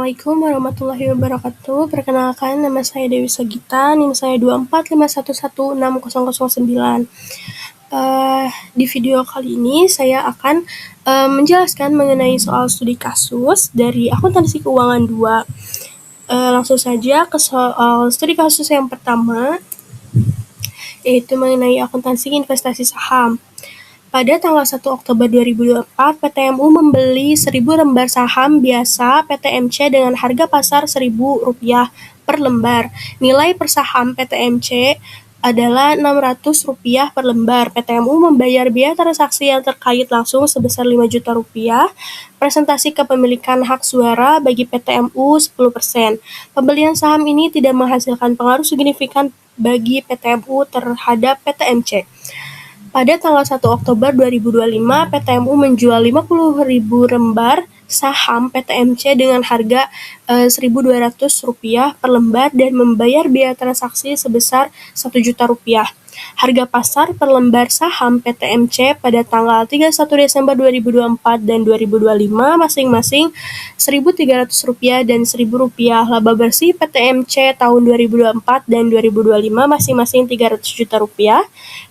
Assalamualaikum warahmatullahi wabarakatuh. Perkenalkan, nama saya Dewi Sagita, NIM saya 245116009. Di video kali ini saya akan menjelaskan mengenai soal studi kasus dari akuntansi keuangan 2. Langsung saja ke soal studi kasus yang pertama, yaitu mengenai akuntansi investasi saham. Pada tanggal 1 Oktober 2024, PTMU membeli 1.000 lembar saham biasa PTMC dengan harga pasar Rp1.000 per lembar. Nilai per saham PTMC adalah Rp600 per lembar. PTMU membayar biaya transaksi yang terkait langsung sebesar Rp5 juta. Presentasi kepemilikan hak suara bagi PTMU 10%. Pembelian saham ini tidak menghasilkan pengaruh signifikan bagi PTMU terhadap PTMC. Pada tanggal 1 Oktober 2025, PTMU menjual 50.000 lembar saham PTMC dengan harga Rp1.200 per lembar dan membayar biaya transaksi sebesar Rp1 juta. Harga pasar per lembar saham PTMC pada tanggal 31 Desember 2024 dan 2025 masing-masing Rp1.300 dan Rp1.000. Laba bersih PTMC tahun 2024 dan 2025 masing-masing Rp300 juta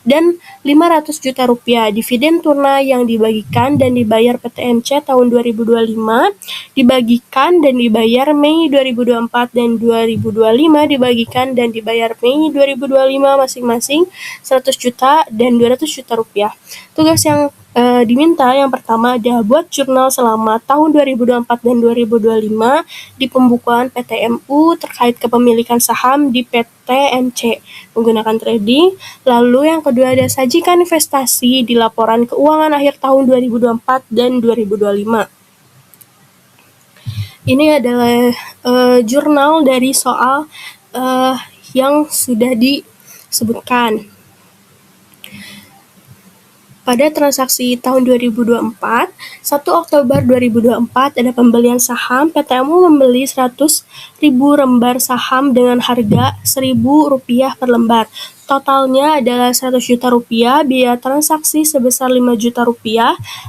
dan Rp500 juta. Dividen tunai yang dibagikan dan dibayar PTMC tahun 2025 dibagikan dan dibayar Mei 2024 dan 2025 dibagikan dan dibayar Mei 2025 masing-masing Rp100 juta dan Rp200 juta. Tugas yang diminta yang pertama adalah buat jurnal selama tahun 2024 dan 2025 di pembukuan PTMU terkait kepemilikan saham di PTMC menggunakan trading. Lalu yang kedua ada sajikan investasi di laporan keuangan akhir tahun 2024 dan 2025. Ini adalah jurnal dari soal yang sudah disebutkan. Pada transaksi tahun 2024, 1 Oktober 2024 ada pembelian saham. PTMU membeli 100.000 lembar saham dengan harga Rp1.000 per lembar. Totalnya adalah Rp100 juta. Biaya transaksi sebesar Rp5 juta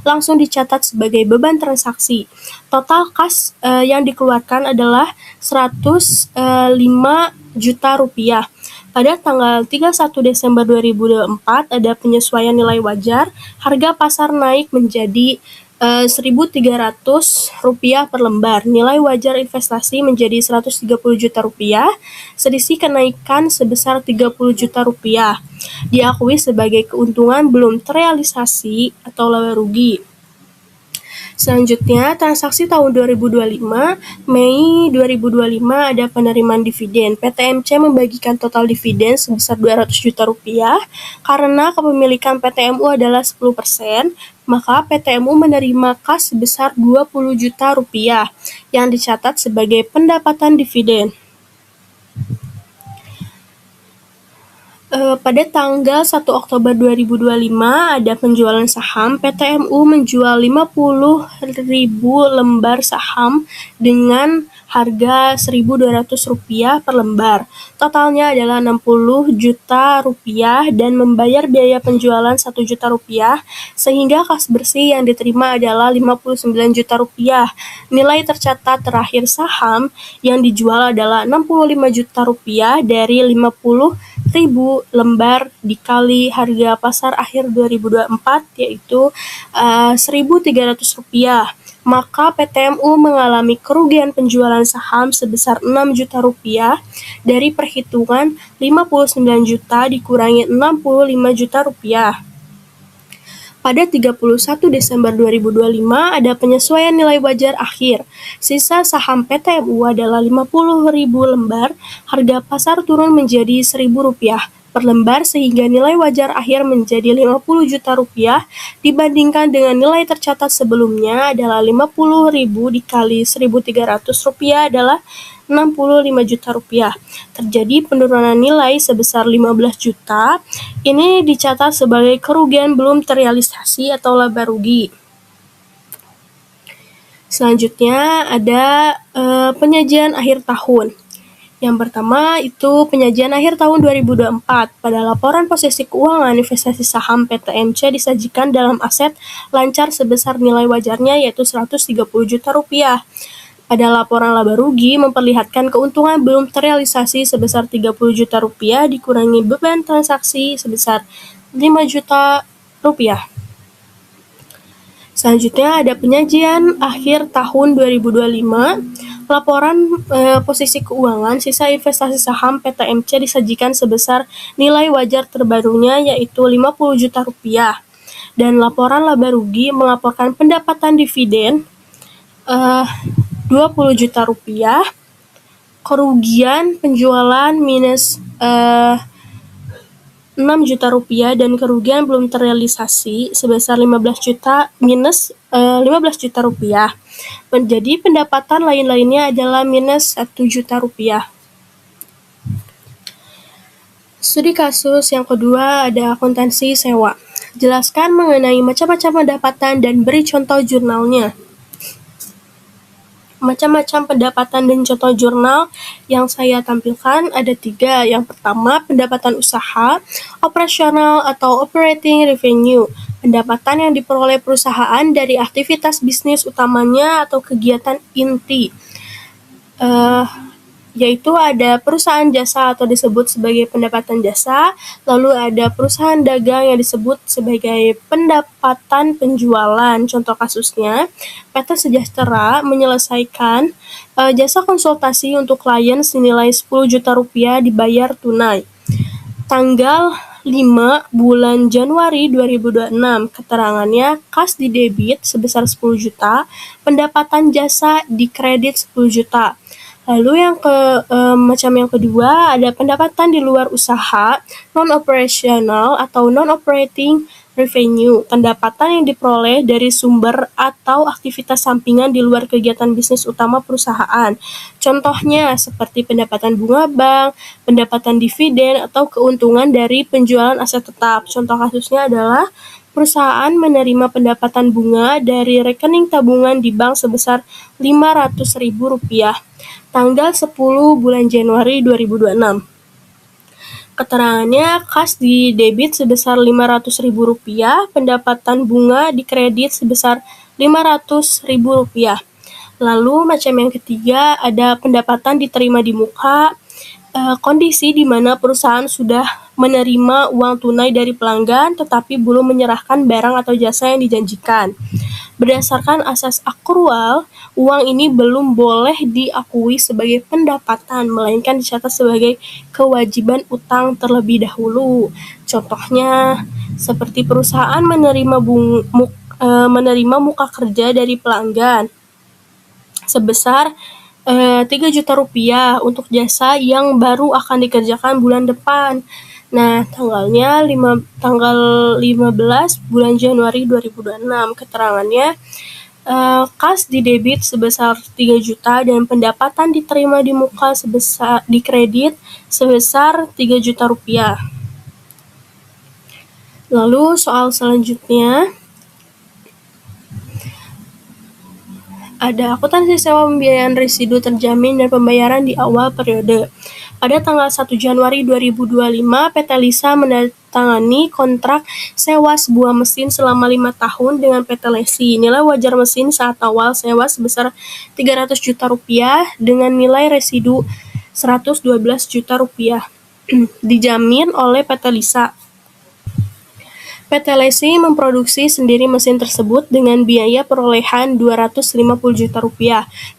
langsung dicatat sebagai beban transaksi. Total kas yang dikeluarkan adalah Rp105 juta. Pada tanggal 31 Desember 2024 ada penyesuaian nilai wajar, harga pasar naik menjadi Rp1.300 per lembar. Nilai wajar investasi menjadi Rp130 juta. Selisih kenaikan sebesar Rp30 juta. Diakui sebagai keuntungan belum terrealisasi atau laba rugi. Selanjutnya, transaksi tahun 2025, Mei 2025 ada penerimaan dividen. PTMC membagikan total dividen sebesar Rp200 juta. Karena kepemilikan PTMU adalah 10%, maka PTMU menerima kas sebesar Rp20 juta yang dicatat sebagai pendapatan dividen. Pada tanggal 1 Oktober 2025 ada penjualan saham. PTMU menjual 50.000 lembar saham dengan harga Rp1.200 per lembar. Totalnya adalah Rp60 juta dan membayar biaya penjualan Rp1 juta, sehingga kas bersih yang diterima adalah Rp59 juta. Nilai tercatat terakhir saham yang dijual adalah Rp65 juta dari 50.000 lembar dikali harga pasar akhir 2024 yaitu Rp1.300. Maka PTMU mengalami kerugian penjualan saham sebesar Rp6 juta dari perhitungan Rp59 juta dikurangi Rp65 juta. Pada 31 Desember 2025 ada penyesuaian nilai wajar akhir. Sisa saham PTMU adalah 50.000 lembar, harga pasar turun menjadi Rp1.000 per lembar sehingga nilai wajar akhir menjadi Rp50 juta dibandingkan dengan nilai tercatat sebelumnya adalah 50.000 dikali Rp1.300 adalah Rp65 juta. Terjadi penurunan nilai sebesar Rp15 juta. Ini dicatat sebagai kerugian belum terrealisasi atau laba rugi. Selanjutnya ada penyajian akhir tahun. Yang pertama itu penyajian akhir tahun 2024. Pada laporan posisi keuangan investasi saham PTMC disajikan dalam aset lancar sebesar nilai wajarnya yaitu Rp130 juta. Pada laporan laba rugi memperlihatkan keuntungan belum terrealisasi sebesar Rp30 juta dikurangi beban transaksi sebesar Rp5 juta. Selanjutnya ada penyajian akhir tahun 2025. Laporan posisi keuangan sisa investasi saham PTMC disajikan sebesar nilai wajar terbarunya yaitu Rp50 juta. Dan laporan laba rugi melaporkan pendapatan dividen Rp20 juta, kerugian penjualan minus Rp6 juta dan kerugian belum terrealisasi sebesar minus Rp15 juta. Menjadi pendapatan lain-lainnya adalah minus Rp1 juta. Studi kasus yang kedua ada akuntansi sewa. Jelaskan mengenai macam-macam pendapatan dan beri contoh jurnalnya. Macam-macam pendapatan dan contoh jurnal yang saya tampilkan ada 3. Yang pertama, pendapatan usaha, operasional atau operating revenue. Pendapatan yang diperoleh perusahaan dari aktivitas bisnis utamanya atau kegiatan inti. Yaitu ada perusahaan jasa atau disebut sebagai pendapatan jasa, lalu ada perusahaan dagang yang disebut sebagai pendapatan penjualan. Contoh kasusnya, PT Sejahtera menyelesaikan jasa konsultasi untuk klien senilai Rp10 juta dibayar tunai. Tanggal 5 bulan Januari 2026, keterangannya kas di debit sebesar Rp10 juta, pendapatan jasa di kredit Rp10 juta. Lalu macam yang kedua ada pendapatan di luar usaha, non-operational atau non-operating revenue, pendapatan yang diperoleh dari sumber atau aktivitas sampingan di luar kegiatan bisnis utama perusahaan. Contohnya seperti pendapatan bunga bank, pendapatan dividen, atau keuntungan dari penjualan aset tetap. Contoh kasusnya adalah perusahaan menerima pendapatan bunga dari rekening tabungan di bank sebesar Rp500.000 tanggal 10 bulan Januari 2026. Keterangannya kas di debit sebesar Rp500.000, pendapatan bunga di kredit sebesar Rp500.000. Lalu macam yang ketiga ada pendapatan diterima di muka, kondisi di mana perusahaan sudah menerima uang tunai dari pelanggan tetapi belum menyerahkan barang atau jasa yang dijanjikan. Berdasarkan asas akrual, uang ini belum boleh diakui sebagai pendapatan, melainkan dicatat sebagai kewajiban utang terlebih dahulu. Contohnya, seperti perusahaan menerima muka kerja dari pelanggan sebesar Rp3 juta untuk jasa yang baru akan dikerjakan bulan depan. Nah, tanggal 15 bulan Januari 2026, keterangannya kas di debit sebesar Rp3 juta dan pendapatan diterima di muka di kredit sebesar Rp3 juta. Lalu soal selanjutnya ada akuntansi sewa pembiayaan residu terjamin dan pembayaran di awal periode. Pada tanggal 1 Januari 2025, PT Lisa menandatangani kontrak sewa sebuah mesin selama 5 tahun dengan PT Lesi. Nilai wajar mesin saat awal sewa sebesar Rp300 juta dengan nilai residu Rp112 juta. Dijamin oleh PT Lisa. PT Lesi memproduksi sendiri mesin tersebut dengan biaya perolehan Rp250 juta.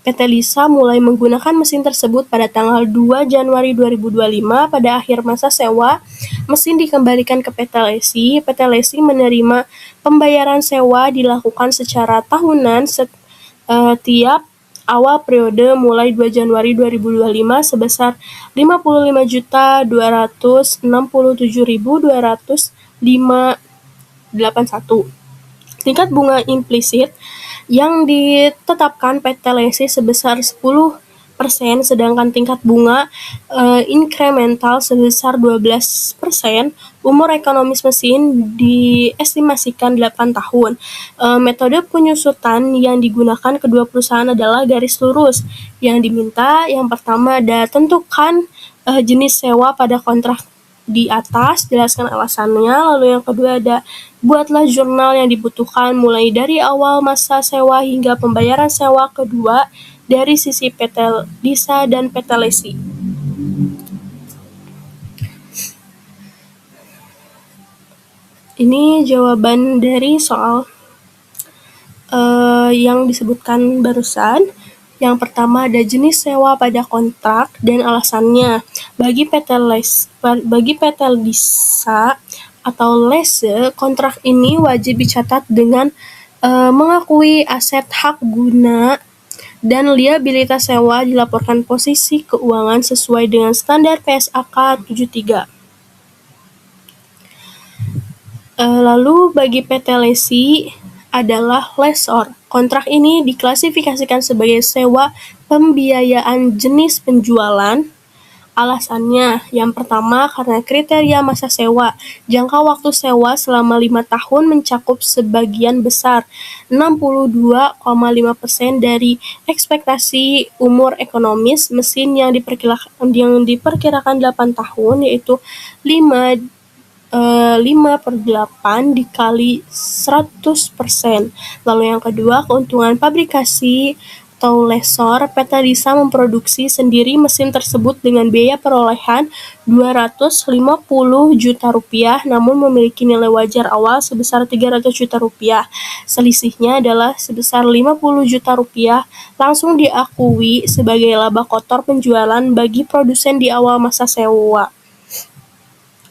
PT Lisa mulai menggunakan mesin tersebut pada tanggal 2 Januari 2025. Pada akhir masa sewa, mesin dikembalikan ke PT Lesi. PT Lesi menerima pembayaran sewa dilakukan secara tahunan setiap awal periode mulai 2 Januari 2025 sebesar Rp55.267.205.81. Tingkat bunga implisit yang ditetapkan PT Lesi sebesar 10%, sedangkan tingkat bunga inkremental sebesar 12%. Umur ekonomis mesin diestimasikan 8 tahun. Metode penyusutan yang digunakan kedua perusahaan adalah garis lurus. Yang diminta yang pertama ada tentukan jenis sewa pada kontrak di atas, jelaskan alasannya. Lalu yang kedua ada buatlah jurnal yang dibutuhkan mulai dari awal masa sewa hingga pembayaran sewa kedua dari sisi PT Lisa dan PT Lesi? Ini jawaban dari soal yang disebutkan barusan. Yang pertama ada jenis sewa pada kontrak dan alasannya. Bagi PT Lisa atau Lese, kontrak ini wajib dicatat dengan mengakui aset hak guna dan liabilitas sewa dilaporkan posisi keuangan sesuai dengan standar PSAK 73. Lalu bagi PT Lesi adalah lessor. Kontrak ini diklasifikasikan sebagai sewa pembiayaan jenis penjualan. Alasannya, yang pertama karena kriteria masa sewa. Jangka waktu sewa selama 5 tahun mencakup sebagian besar 62,5% dari ekspektasi umur ekonomis mesin yang diperkirakan 8 tahun, yaitu 5/8 dikali 100%. Lalu yang kedua, keuntungan pabrikasi atau lessor. PT Lisa memproduksi sendiri mesin tersebut dengan biaya perolehan Rp250 juta, namun memiliki nilai wajar awal sebesar Rp300 juta. Selisihnya adalah sebesar Rp50 juta langsung diakui sebagai laba kotor penjualan bagi produsen di awal masa sewa.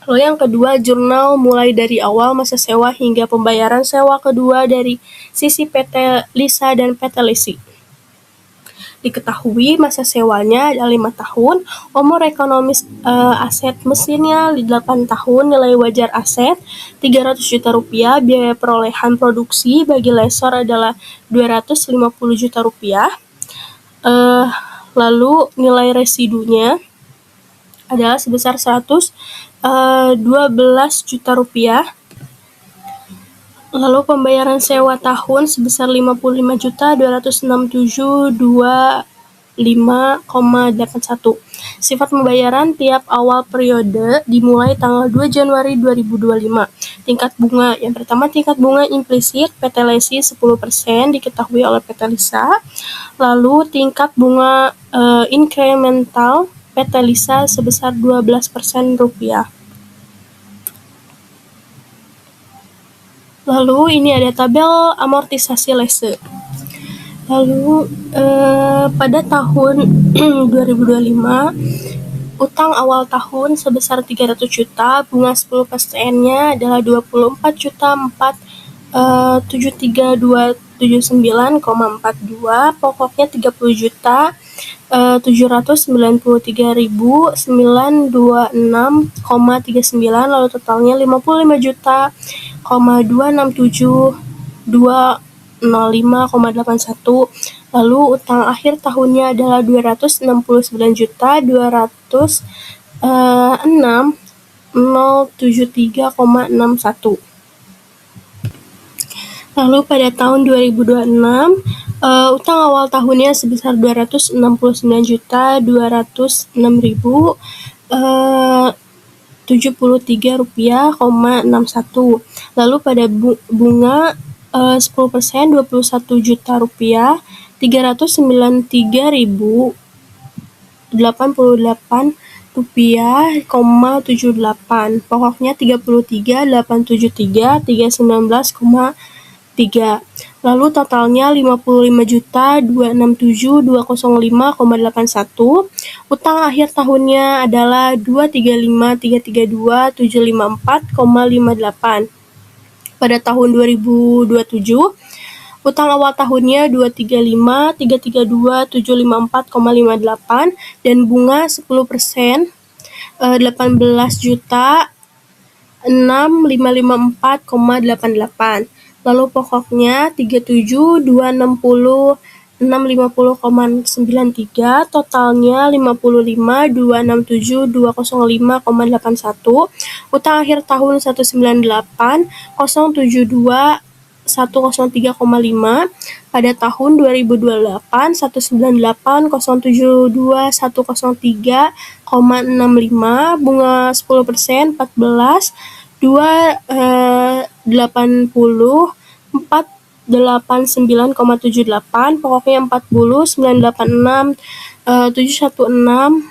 Lalu yang kedua, jurnal mulai dari awal masa sewa hingga pembayaran sewa kedua dari sisi PT Lisa dan PT Lesi. Diketahui masa sewanya ada 5 tahun, umur ekonomis aset mesinnya 8 tahun, nilai wajar aset Rp300 juta, biaya perolehan produksi bagi lessor adalah Rp250 juta. Lalu nilai residunya adalah sebesar Rp112 juta. Lalu pembayaran sewa tahun sebesar Rp50.267.25,81. Sifat pembayaran tiap awal periode dimulai tanggal 2 Januari 2025. Tingkat bunga, yang pertama tingkat bunga implisit PT Lesi 10% diketahui oleh PT Lisa. Lalu tingkat bunga incremental PT Lisa sebesar 12% rupiah. Lalu ini ada tabel amortisasi Lese. Lalu pada tahun 2025 utang awal tahun sebesar Rp300 juta, bunga 10%-nya adalah Rp24.473.279,42, pokoknya Rp30.793.926,39, lalu totalnya Rp55.267.205,81. Lalu utang akhir tahunnya adalah Rp269.206.073,61. Lalu pada tahun 2026, utang awal tahunnya sebesar Rp269.206.073,61. Lalu pada bunga 10% Rp21 juta, Rp393.088,78. Pokoknya Rp33.873.319,3. Lalu totalnya Rp55.267.205,81. Utang akhir tahunnya adalah Rp235.332.754,58. Pada tahun 2027, utang awal tahunnya Rp235.332.754,58 dan bunga 10% Rp18.655.4,88. Lalu pokoknya Rp37.260.650,93, totalnya Rp55.267.205,81. Utang akhir tahun Rp198.072.103,5. Pada tahun 2028 Rp198.071.103,65, bunga 10% Rp14.280.4 89,78, pokoknya 40, 986, 716,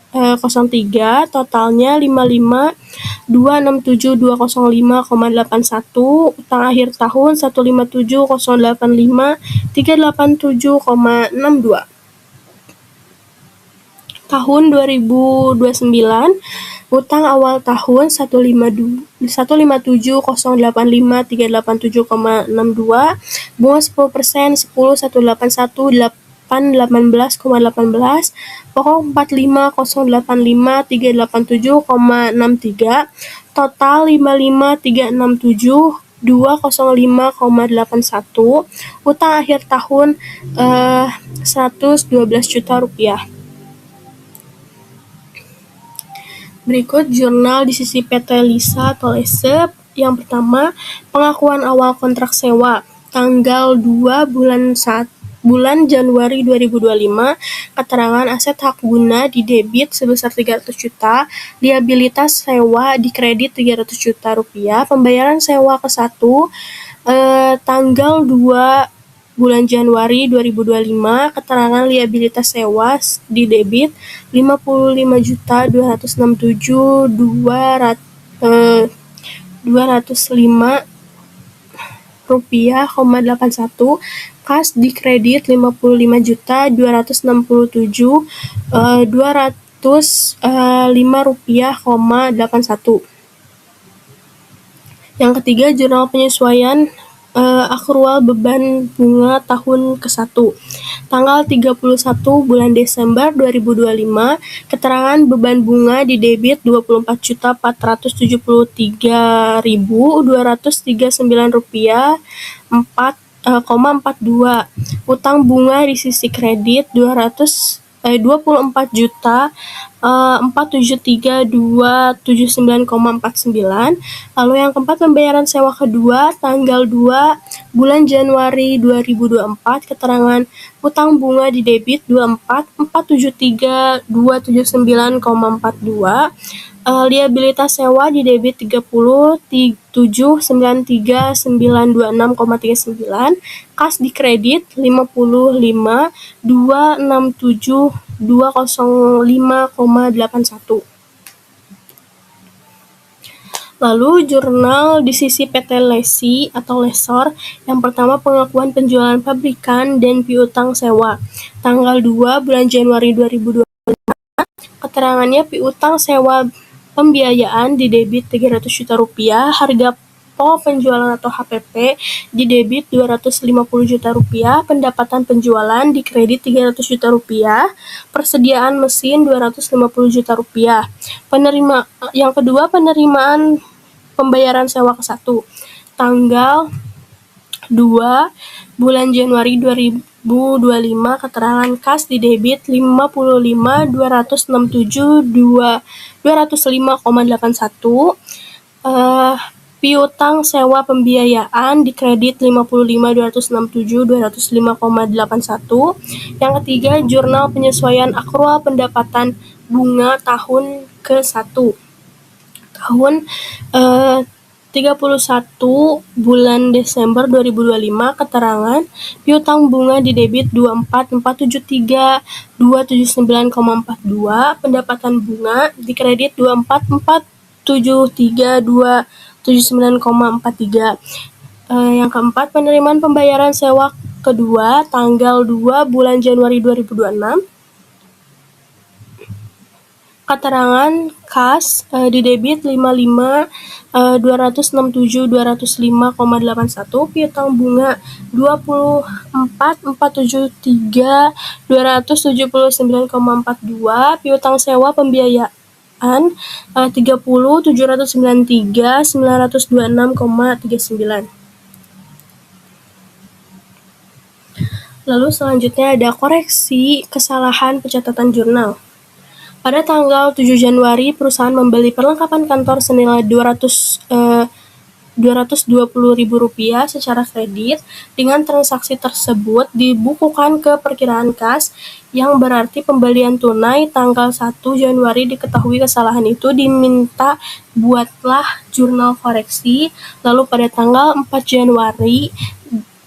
03, totalnya 55, 267, 205,81, utang akhir tahun 157, 085, 387,62. Tahun 2029, utang awal tahun 157, 085, 387,62, bunga 10%, 10, 181, 18,18, pokok 45, 085, 387,63, total 55, 367, 205,81, utang akhir tahun 112 juta rupiah. Berikut jurnal di sisi PT Lisa atau Lese. Yang pertama, pengakuan awal kontrak sewa tanggal 2 bulan Januari 2025, keterangan aset hak guna di debit sebesar 300 juta, liabilitas sewa di kredit 300 juta rupiah, pembayaran sewa ke-1 tanggal 2 bulan Januari 2025, keterangan liabilitas sewa di debit 55.267.205 rupiah,81, kas di kredit 55.267.205 rupiah,81. Yang ketiga, jurnal penyesuaian akrual beban bunga tahun ke-1. Tanggal 31 bulan Desember 2025, keterangan beban bunga di debit Rp24.473.239 4,42. Utang bunga di sisi kredit 24 juta 473.279,49. Lalu yang keempat, pembayaran sewa kedua tanggal 2 bulan Januari 2024, keterangan utang bunga di debit 24.473.279,42, liabilitas sewa di debit 30.793.926,39, kas di kredit 55.267.205,81. Lalu jurnal di sisi PT Lesi atau Lesor. Yang pertama, pengakuan penjualan pabrikan dan piutang sewa tanggal 2 bulan Januari 2025, keterangannya piutang sewa pembiayaan di debit 300 juta rupiah, harga pokok penjualan atau HPP di debit 250 juta rupiah, pendapatan penjualan di kredit 300 juta rupiah, persediaan mesin 250 juta rupiah. Yang kedua, penerimaan pembayaran sewa ke-1 tanggal 2 bulan Januari 2025, keterangan kas di debit 55.267.205,81, piutang sewa pembiayaan di kredit 55.267.205,81. Yang ketiga, jurnal penyesuaian akrual pendapatan bunga tahun ke-1. Tahun 31 bulan Desember 2025, keterangan piutang bunga di debit 24.473.279,42, pendapatan bunga di kredit 24.473.279,43. Yang keempat, penerimaan pembayaran sewa kedua tanggal 2 bulan Januari 2026, keterangan kas di debit 55.267.205,81, piutang bunga 24.473.279,42, piutang sewa pembiayaan 30.793.926,39. Lalu selanjutnya ada koreksi kesalahan pencatatan jurnal. Pada tanggal 7 Januari, perusahaan membeli perlengkapan kantor senilai Rp220.000 secara kredit. Dengan transaksi tersebut dibukukan ke perkiraan kas, yang berarti pembelian tunai tanggal 1 Januari diketahui kesalahan itu, diminta buatlah jurnal koreksi. Lalu pada tanggal 4 Januari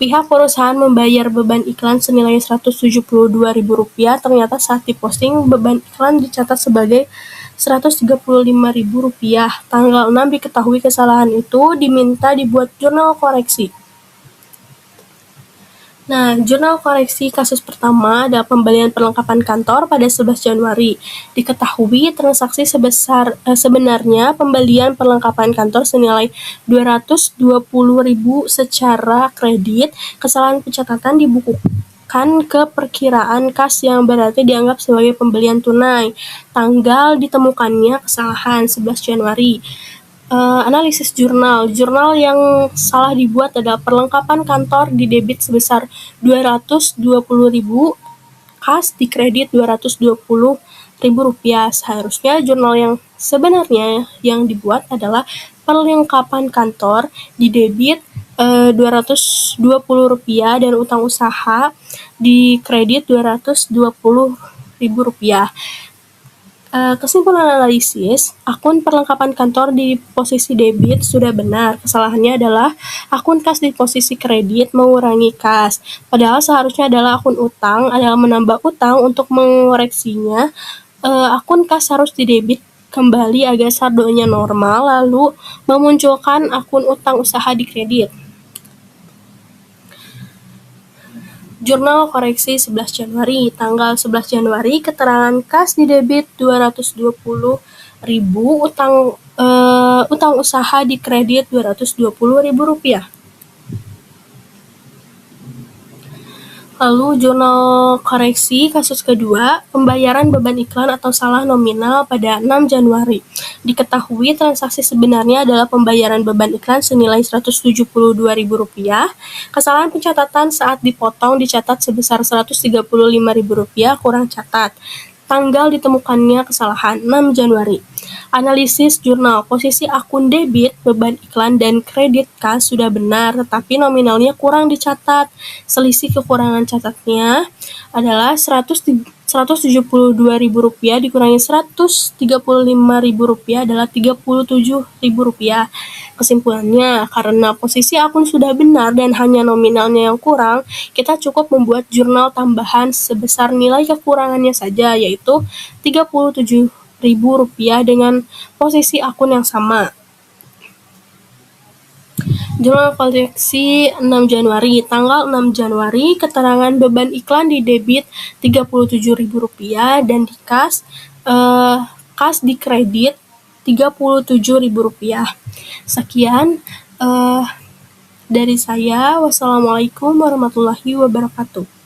Pihak perusahaan membayar beban iklan senilai Rp172.000, ternyata saat diposting beban iklan dicatat sebagai Rp135.000. Tanggal 6 diketahui kesalahan itu, diminta dibuat jurnal koreksi. Nah, jurnal koreksi kasus pertama adalah pembelian perlengkapan kantor pada 11 Januari. Diketahui transaksi sebenarnya pembelian perlengkapan kantor senilai Rp220.000 secara kredit. Kesalahan pencatatan dibukukan ke perkiraan kas yang berarti dianggap sebagai pembelian tunai. Tanggal ditemukannya kesalahan 11 Januari. Analisis jurnal yang salah dibuat adalah perlengkapan kantor di debit sebesar Rp220.000, kas di kredit Rp220.000. Seharusnya jurnal yang sebenarnya yang dibuat adalah perlengkapan kantor di debit Rp220 dan utang usaha di kredit Rp220.000. Kesimpulan analisis, akun perlengkapan kantor di posisi debit sudah benar. Kesalahannya adalah akun kas di posisi kredit mengurangi kas. Padahal seharusnya adalah akun utang adalah menambah utang. Untuk mengoreksinya, akun kas harus didebit kembali agar saldonya normal, lalu memunculkan akun utang usaha di kredit. Jurnal koreksi 11 Januari. Tanggal 11 Januari, keterangan kas di debit Rp220.000, utang usaha di kredit Rp220.000. Lalu jurnal koreksi kasus kedua, pembayaran beban iklan atau salah nominal pada 6 Januari. Diketahui transaksi sebenarnya adalah pembayaran beban iklan senilai Rp172.000. Kesalahan pencatatan saat dipotong dicatat sebesar Rp135.000 kurang catat. Tanggal ditemukannya kesalahan 6 Januari. Analisis jurnal, posisi akun debit, beban iklan, dan kredit kas sudah benar, tetapi nominalnya kurang dicatat. Selisih kekurangan catatnya adalah Rp172.000 dikurangi Rp135.000 adalah Rp37.000. Kesimpulannya, karena posisi akun sudah benar dan hanya nominalnya yang kurang, kita cukup membuat jurnal tambahan sebesar nilai kekurangannya saja, yaitu Rp37.000 dengan posisi akun yang sama. Jurnal koreksi 6 Januari. Tanggal 6 Januari, keterangan beban iklan di debit Rp37.000 dan di kas di kredit Rp37.000. Sekian dari saya. Wassalamualaikum warahmatullahi wabarakatuh.